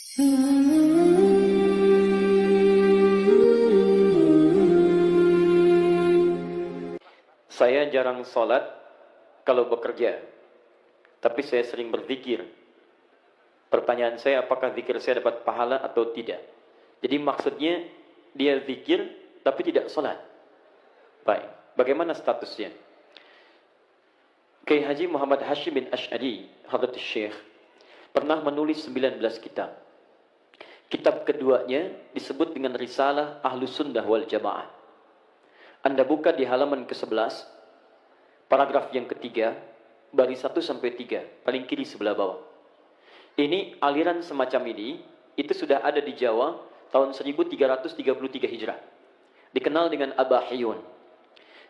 Saya jarang sholat kalau bekerja, tapi saya sering berzikir. Pertanyaan saya, apakah zikir saya dapat pahala atau tidak? Jadi maksudnya dia zikir tapi tidak sholat. Baik, bagaimana statusnya? Kiai Haji Muhammad Hashim bin Asy'ari, Hadratus Syekh, pernah menulis 19 kitab. Kitab keduanya disebut dengan Risalah Ahlus Sunnah wal Jamaah. Anda buka di halaman ke-11, paragraf yang ketiga, baris 1 sampai 3, paling kiri sebelah bawah. Ini aliran semacam ini, itu sudah ada di Jawa tahun 1333 Hijrah. Dikenal dengan Abahiyun.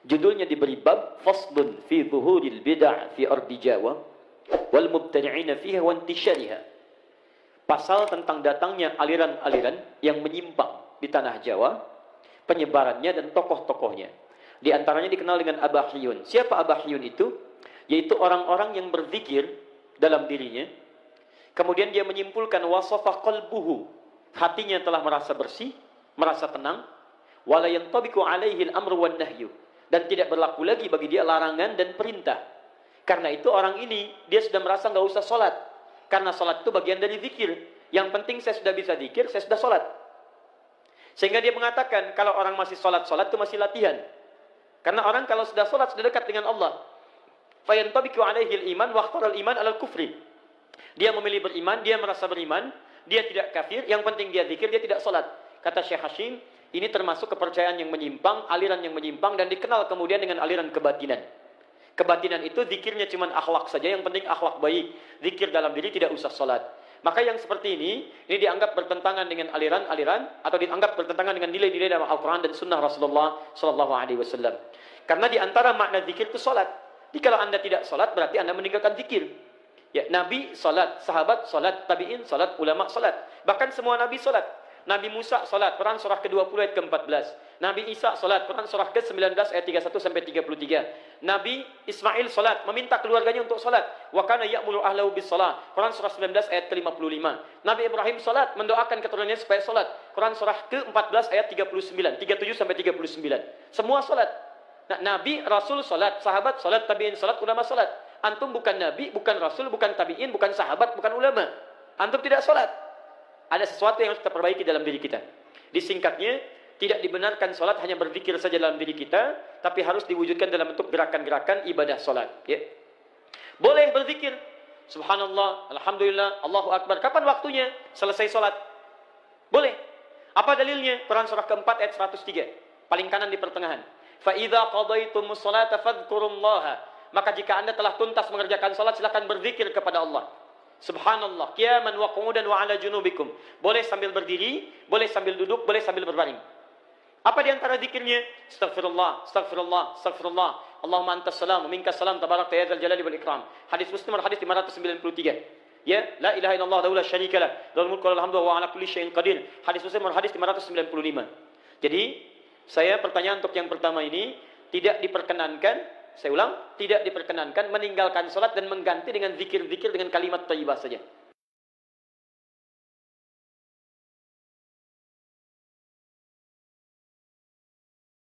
Judulnya diberi bab Faslun fi Zuhuril Bid'ah fi Ardi Jawa wal Mubtadi'ina fiha wa Intishariha. Pasal tentang datangnya aliran-aliran yang menyimpang di tanah Jawa, penyebarannya dan tokoh-tokohnya. Di antaranya dikenal dengan Abahiyun. Siapa Abahiyun itu? Yaitu orang-orang yang berzikir dalam dirinya. Kemudian dia menyimpulkan wasafa qalbuhu. Hatinya telah merasa bersih, merasa tenang. Wala yantabiqu alaihi al-amru wan nahyu. Dan tidak berlaku lagi bagi dia larangan dan perintah. Karena itu orang ini, dia sudah merasa nggak usah sholat. Karena sholat itu bagian dari zikir. Yang penting saya sudah bisa zikir, saya sudah sholat. Sehingga dia mengatakan, kalau orang masih sholat-sholat itu masih latihan. Karena orang kalau sudah sholat, sudah dekat dengan Allah. Fayantabiqu alaihi al-iman wa akhtar al-iman ala al-kufri. Dia memilih beriman, dia merasa beriman, dia tidak kafir, yang penting dia zikir, dia tidak sholat. Kata Syekh Hashim, ini termasuk kepercayaan yang menyimpang, aliran yang menyimpang, dan dikenal kemudian dengan aliran kebatinan. Kebatinan itu zikirnya cuma akhlak saja, yang penting akhlak baik. Zikir dalam diri tidak usah sholat. Maka yang seperti ini dianggap bertentangan dengan aliran-aliran atau dianggap bertentangan dengan nilai-nilai dalam Al-Quran dan Sunnah Rasulullah Sallallahu Alaihi Wasallam. Karena di antara makna zikir itu sholat. Jadi kalau anda tidak sholat berarti anda meninggalkan zikir. Ya, Nabi sholat, sahabat sholat, tabi'in sholat, ulama sholat. Bahkan semua Nabi sholat. Nabi Musa sholat, Quran surah ke-20 ayat ke-14. Nabi Isa sholat, Quran surah ke-19 ayat 31 sampai 33. Nabi Ismail sholat, meminta keluarganya untuk sholat. Wa kana ya'muru ahlahu bis shalah, Quran surah 19 ayat ke-55. Nabi Ibrahim sholat, mendoakan keturunannya supaya sholat. Quran surah ke-14 ayat 39, 37 sampai 39. Semua sholat. Nah, Nabi, Rasul sholat, sahabat sholat, tabi'in sholat, ulama sholat. Antum bukan Nabi, bukan Rasul, bukan tabi'in, bukan sahabat, bukan ulama. Antum tidak sholat. Ada sesuatu yang harus kita perbaiki dalam diri kita. Disingkatnya, tidak dibenarkan sholat hanya berzikir saja dalam diri kita, tapi harus diwujudkan dalam bentuk gerakan-gerakan ibadah sholat. Ya. Boleh berzikir. Subhanallah, Alhamdulillah, Allahu Akbar. Kapan waktunya? Selesai sholat. Boleh. Apa dalilnya? Quran surah keempat ayat 103. Paling kanan di pertengahan. فَإِذَا قَضَيْتُمُ الصَّلَاةَ فَاذْكُرُوا اللَّهَ. Maka jika anda telah tuntas mengerjakan sholat, silakan berzikir kepada Allah. Subhanallah, qiyaman wa qu'udan wa ala junubikum. Boleh sambil berdiri, boleh sambil duduk, boleh sambil berbaring. Apa di antara zikirnya? Astaghfirullah, astaghfirullah, astaghfirullah. Allahumma antas salam, minkas salam, tabarakta ya dzal jalali wal ikram. Hadis Muslim, hadis 593. Ya, la ilaha illallah wa la syarika lah, lahul mulku wa lahul hamdu wa ala kulli syai'in qadir. Hadis Muslim, hadis 595. Jadi, saya pertanyaan untuk yang pertama ini tidak diperkenankan. Saya ulang, tidak diperkenankan meninggalkan sholat dan mengganti dengan zikir-zikir dengan kalimat thayyibah saja.